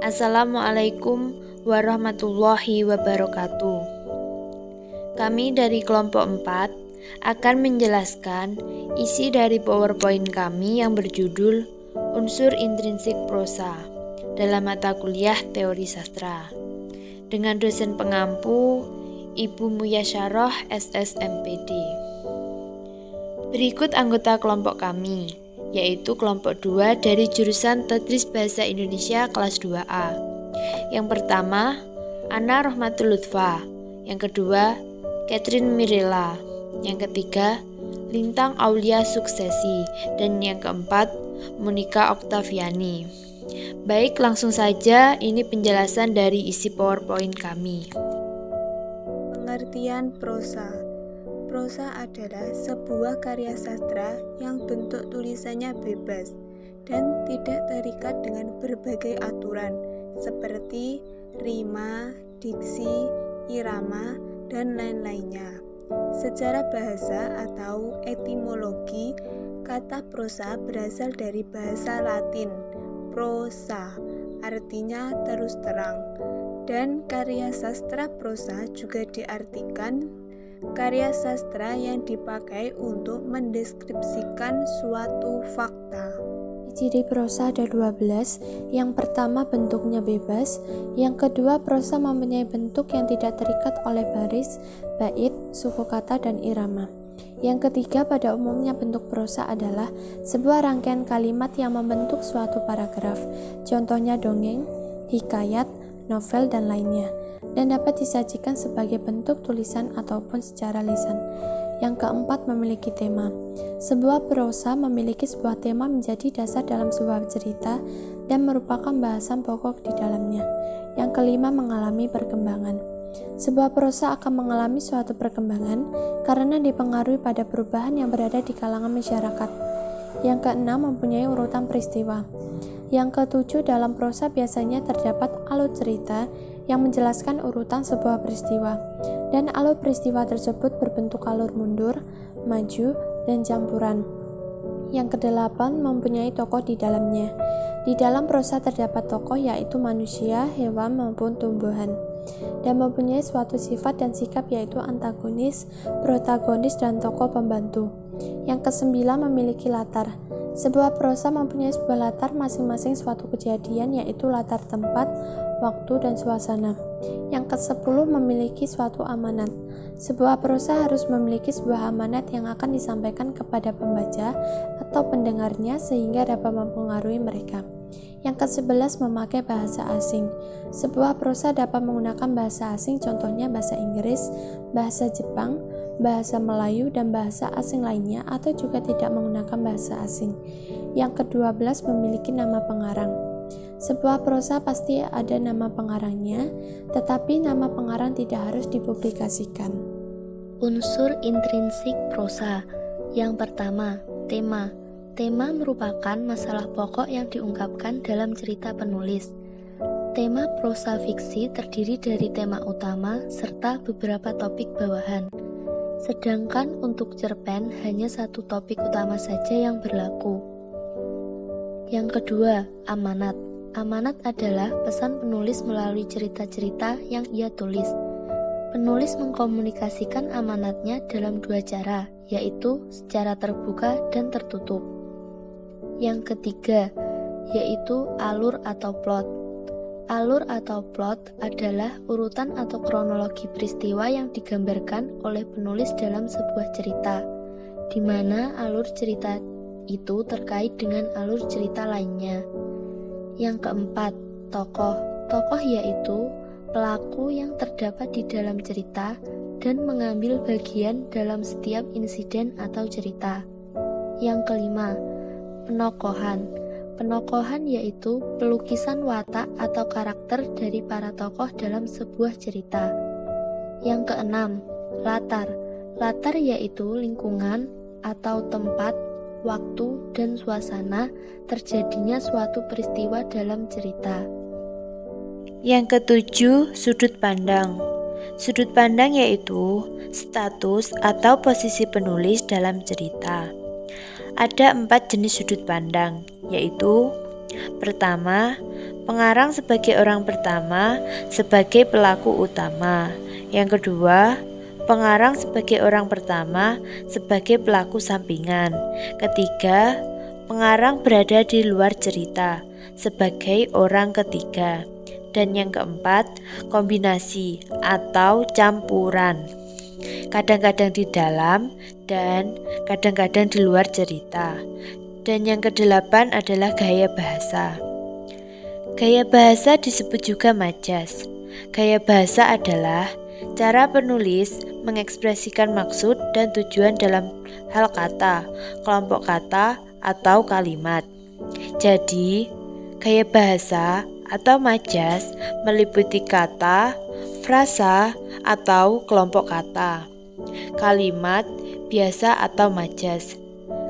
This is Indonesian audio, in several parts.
Assalamualaikum warahmatullahi wabarakatuh. Kami dari kelompok 4 akan menjelaskan isi dari PowerPoint kami yang berjudul Unsur Intrinsik Prosa dalam mata kuliah Teori Sastra dengan dosen pengampu Ibu Muyasyarah SSMPD. Berikut anggota kelompok kami, yaitu kelompok 2 dari jurusan Tadris Bahasa Indonesia kelas 2A. Yang pertama, Ana Rohmatul Lutfa. Yang kedua, Catherine Mirella. Yang ketiga, Lintang Aulia Suksesi. Dan yang keempat, Monica Oktaviani. Baik, langsung saja ini penjelasan dari isi PowerPoint kami. Pengertian prosa. Prosa adalah sebuah karya sastra yang bentuk tulisannya bebas dan tidak terikat dengan berbagai aturan seperti rima, diksi, irama, dan lain-lainnya. Secara bahasa atau etimologi, kata prosa berasal dari bahasa Latin prosa, artinya terus terang, dan karya sastra prosa juga diartikan karya sastra yang dipakai untuk mendeskripsikan suatu fakta. Ciri prosa ada 12. Yang pertama, bentuknya bebas. Yang kedua, prosa mempunyai bentuk yang tidak terikat oleh baris, bait, suku kata, dan irama. Yang ketiga, pada umumnya bentuk prosa adalah sebuah rangkaian kalimat yang membentuk suatu paragraf. Contohnya dongeng, hikayat, novel, dan lainnya, dan dapat disajikan sebagai bentuk tulisan ataupun secara lisan. Yang keempat, memiliki tema. Sebuah prosa memiliki sebuah tema menjadi dasar dalam sebuah cerita dan merupakan bahasan pokok di dalamnya. Yang kelima, mengalami perkembangan. Sebuah prosa akan mengalami suatu perkembangan karena dipengaruhi pada perubahan yang berada di kalangan masyarakat. Yang keenam, mempunyai urutan peristiwa. Yang ketujuh, dalam prosa biasanya terdapat alur cerita yang menjelaskan urutan sebuah peristiwa, dan alur peristiwa tersebut berbentuk alur mundur, maju, dan campuran. Yang kedelapan, mempunyai tokoh di dalamnya. Di dalam prosa terdapat tokoh, yaitu manusia, hewan, maupun tumbuhan, dan mempunyai suatu sifat dan sikap, yaitu antagonis, protagonis, dan tokoh pembantu. Yang kesembilan, memiliki latar. Sebuah prosa mempunyai sebuah latar masing-masing suatu kejadian, yaitu latar tempat, waktu, dan suasana. Yang ke-10, memiliki suatu amanat. Sebuah prosa harus memiliki sebuah amanat yang akan disampaikan kepada pembaca atau pendengarnya sehingga dapat mempengaruhi mereka. Yang ke-11, memakai bahasa asing. Sebuah prosa dapat menggunakan bahasa asing, contohnya bahasa Inggris, bahasa Jepang, bahasa Melayu, dan bahasa asing lainnya, atau juga tidak menggunakan bahasa asing. Yang ke-12, memiliki nama pengarang. Sebuah prosa pasti ada nama pengarangnya, tetapi nama pengarang tidak harus dipublikasikan. Unsur intrinsik prosa. Yang pertama, tema. Tema merupakan masalah pokok yang diungkapkan dalam cerita penulis. Tema prosa fiksi terdiri dari tema utama serta beberapa topik bawahan. Sedangkan untuk cerpen hanya satu topik utama saja yang berlaku. Yang kedua, amanat. Amanat adalah pesan penulis melalui cerita-cerita yang ia tulis. Penulis mengkomunikasikan amanatnya dalam dua cara, yaitu secara terbuka dan tertutup. Yang ketiga, yaitu alur atau plot. Alur atau plot adalah urutan atau kronologi peristiwa yang digambarkan oleh penulis dalam sebuah cerita, di mana alur cerita itu terkait dengan alur cerita lainnya. Yang keempat, tokoh. Tokoh yaitu pelaku yang terdapat di dalam cerita dan mengambil bagian dalam setiap insiden atau cerita. Yang kelima, penokohan. Penokohan yaitu pelukisan watak atau karakter dari para tokoh dalam sebuah cerita. Yang keenam, latar. Latar yaitu lingkungan atau tempat, waktu, dan suasana terjadinya suatu peristiwa dalam cerita. Yang ketujuh, sudut pandang. Sudut pandang yaitu status atau posisi penulis dalam cerita. Ada 4 jenis sudut pandang, yaitu Pertama, pengarang sebagai orang pertama sebagai pelaku utama. Yang kedua, pengarang sebagai orang pertama sebagai pelaku sampingan. Ketiga, pengarang berada di luar cerita sebagai orang ketiga. Dan yang keempat, kombinasi atau campuran. Kadang-kadang di dalam dan kadang-kadang di luar cerita. Dan yang kedelapan adalah gaya bahasa. Gaya bahasa disebut juga majas. Gaya bahasa adalah cara penulis mengekspresikan maksud dan tujuan dalam hal kata, kelompok kata, atau kalimat. Jadi, gaya bahasa atau majas meliputi kata, frasa, atau kelompok kata, kalimat, biasa atau majas.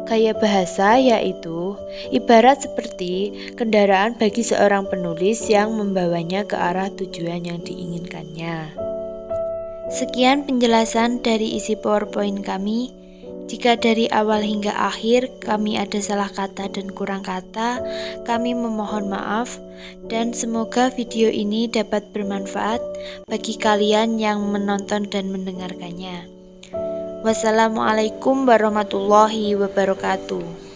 Gaya bahasa yaitu ibarat seperti kendaraan bagi seorang penulis yang membawanya ke arah tujuan yang diinginkannya. Sekian penjelasan dari isi PowerPoint kami. Jika dari awal hingga akhir kami ada salah kata dan kurang kata, kami memohon maaf dan semoga video ini dapat bermanfaat bagi kalian yang menonton dan mendengarkannya. Wassalamualaikum warahmatullahi wabarakatuh.